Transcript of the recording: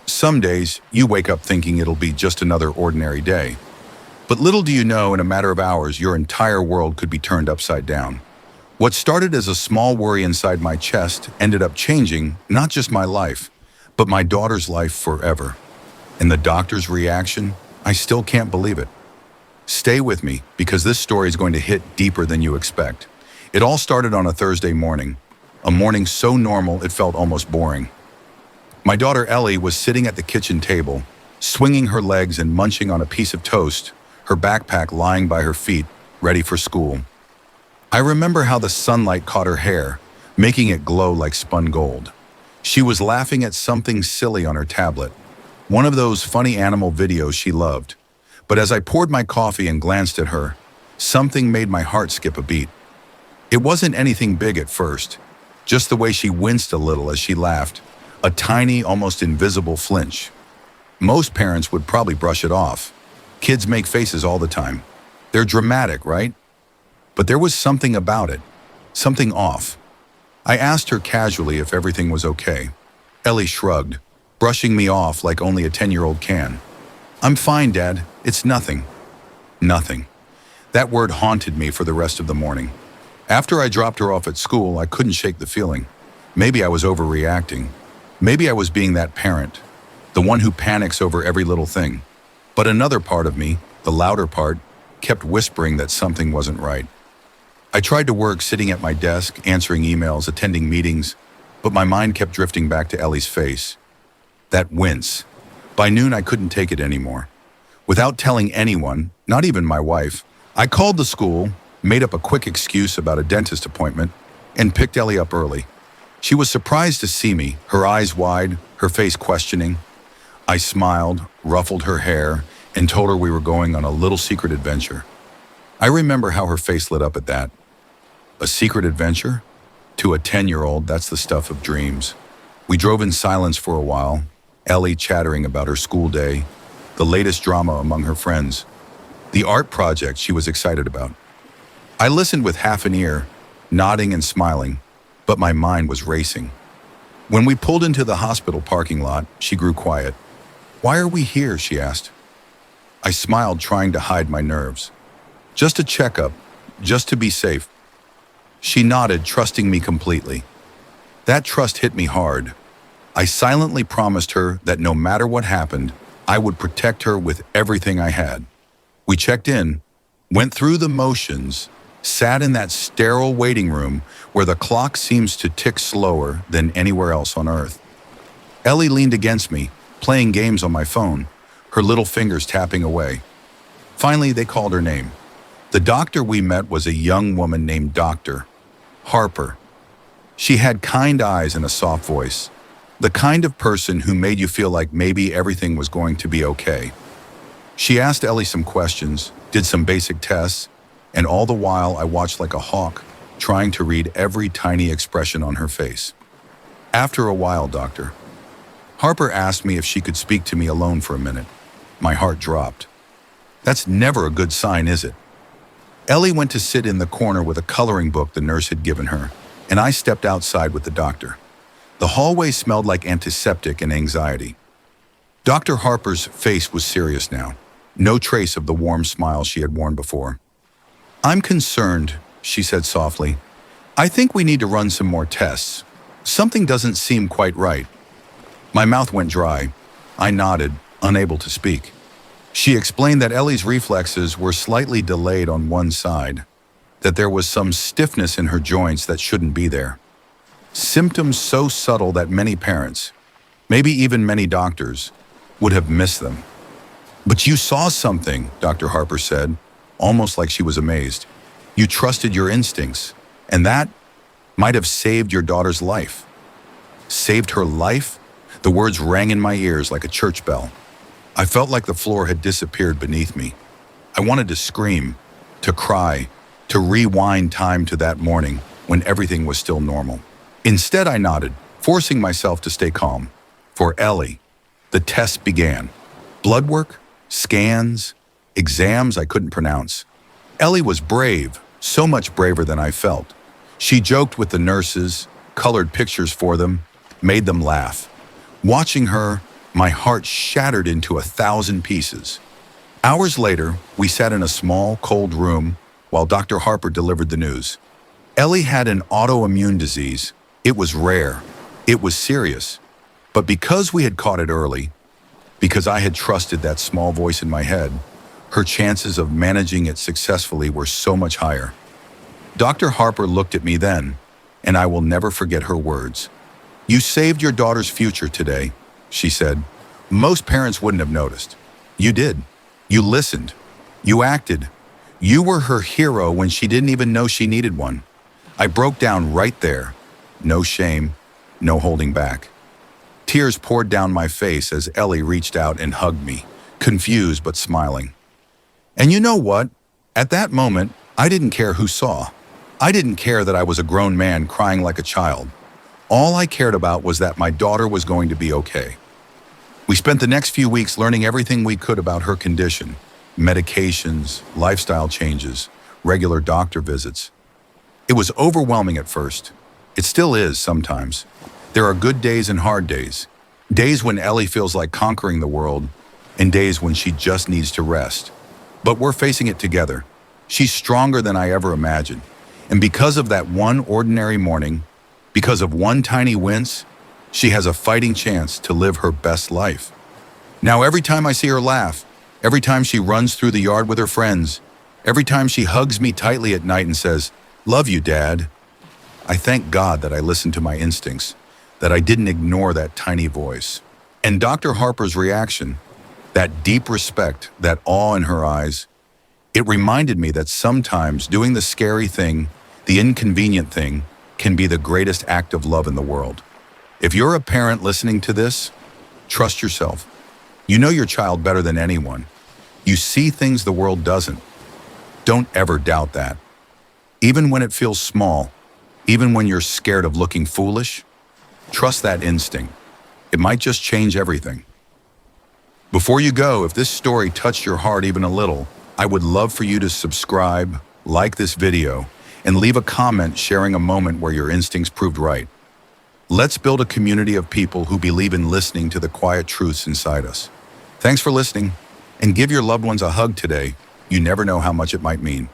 Some days you wake up thinking it'll be just another ordinary day. But little do you know, in a matter of hours, your entire world could be turned upside down. What started as a small worry inside my chest ended up changing not just my life, but my daughter's life forever. And the doctor's reaction, I still can't believe it. Stay with me, because this story is going to hit deeper than you expect. It all started on a Thursday morning, a morning so normal it felt almost boring. My daughter Ellie was sitting at the kitchen table, swinging her legs and munching on a piece of toast, her backpack lying by her feet, ready for school. I remember how the sunlight caught her hair, making it glow like spun gold. She was laughing at something silly on her tablet, one of those funny animal videos she loved. But as I poured my coffee and glanced at her, something made my heart skip a beat. It wasn't anything big at first, just the way she winced a little as she laughed, a tiny, almost invisible flinch. Most parents would probably brush it off. Kids make faces all the time. They're dramatic, right? But there was something about it, something off. I asked her casually if everything was okay. Ellie shrugged, brushing me off like only a 10-year-old can. "I'm fine, Dad. It's nothing." Nothing. That word haunted me for the rest of the morning. After I dropped her off at school, I couldn't shake the feeling. Maybe I was overreacting. Maybe I was being that parent, the one who panics over every little thing. But another part of me, the louder part, kept whispering that something wasn't right. I tried to work sitting at my desk, answering emails, attending meetings, but my mind kept drifting back to Ellie's face. That wince. By noon, I couldn't take it anymore. Without telling anyone, not even my wife, I called the school, made up a quick excuse about a dentist appointment, and picked Ellie up early. She was surprised to see me, her eyes wide, her face questioning. I smiled, ruffled her hair, and told her we were going on a little secret adventure. I remember how her face lit up at that. A secret adventure? To a 10-year-old, that's the stuff of dreams. We drove in silence for a while, Ellie chattering about her school day, the latest drama among her friends, the art project she was excited about. I listened with half an ear, nodding and smiling, but my mind was racing. When we pulled into the hospital parking lot, she grew quiet. "Why are we here?" she asked. I smiled, trying to hide my nerves. "Just a checkup, just to be safe." She nodded, trusting me completely. That trust hit me hard. I silently promised her that no matter what happened, I would protect her with everything I had. We checked in, went through the motions, sat in that sterile waiting room where the clock seems to tick slower than anywhere else on Earth. Ellie leaned against me, playing games on my phone, her little fingers tapping away. Finally, they called her name. The doctor we met was a young woman named Dr. Harper. She had kind eyes and a soft voice, the kind of person who made you feel like maybe everything was going to be okay. She asked Ellie some questions, did some basic tests, and all the while I watched like a hawk, trying to read every tiny expression on her face. After a while, Dr. Harper asked me if she could speak to me alone for a minute. My heart dropped. That's never a good sign, is it? Ellie went to sit in the corner with a coloring book the nurse had given her, and I stepped outside with the doctor. The hallway smelled like antiseptic and anxiety. Dr. Harper's face was serious now, no trace of the warm smile she had worn before. "I'm concerned," she said softly. "I think we need to run some more tests. Something doesn't seem quite right." My mouth went dry. I nodded, unable to speak. She explained that Ellie's reflexes were slightly delayed on one side, that there was some stiffness in her joints that shouldn't be there. Symptoms so subtle that many parents, maybe even many doctors, would have missed them. "But you saw something," Dr. Harper said, almost like she was amazed. "You trusted your instincts, and that might have saved your daughter's life." Saved her life? The words rang in my ears like a church bell. I felt like the floor had disappeared beneath me. I wanted to scream, to cry, to rewind time to that morning when everything was still normal. Instead, I nodded, forcing myself to stay calm. For Ellie, the tests began. Blood work, scans, exams I couldn't pronounce. Ellie was brave, so much braver than I felt. She joked with the nurses, colored pictures for them, made them laugh. Watching her, my heart shattered into 1,000 pieces. Hours later, we sat in a small, cold room while Dr. Harper delivered the news. Ellie had an autoimmune disease. It was rare. It was serious. But because we had caught it early, because I had trusted that small voice in my head, her chances of managing it successfully were so much higher. Dr. Harper looked at me then, and I will never forget her words. "You saved your daughter's future today," she said. "Most parents wouldn't have noticed. You did. You listened. You acted. You were her hero when she didn't even know she needed one." I broke down right there. No shame, no holding back. Tears poured down my face as Ellie reached out and hugged me, confused but smiling. And you know what? At that moment, I didn't care who saw. I didn't care that I was a grown man crying like a child. All I cared about was that my daughter was going to be okay. We spent the next few weeks learning everything we could about her condition: medications, lifestyle changes, regular doctor visits. It was overwhelming at first. It still is sometimes. There are good days and hard days. Days when Ellie feels like conquering the world, and days when she just needs to rest. But we're facing it together. She's stronger than I ever imagined. And because of that one ordinary morning, because of one tiny wince, she has a fighting chance to live her best life. Now every time I see her laugh, every time she runs through the yard with her friends, every time she hugs me tightly at night and says, "Love you, Dad," I thank God that I listened to my instincts, that I didn't ignore that tiny voice. And Dr. Harper's reaction, that deep respect, that awe in her eyes, it reminded me that sometimes doing the scary thing, the inconvenient thing, can be the greatest act of love in the world. If you're a parent listening to this, trust yourself. You know your child better than anyone. You see things the world doesn't. Don't ever doubt that. Even when it feels small, even when you're scared of looking foolish, trust that instinct. It might just change everything. Before you go, if this story touched your heart even a little, I would love for you to subscribe, like this video, and leave a comment sharing a moment where your instincts proved right. Let's build a community of people who believe in listening to the quiet truths inside us. Thanks for listening, and give your loved ones a hug today. You never know how much it might mean.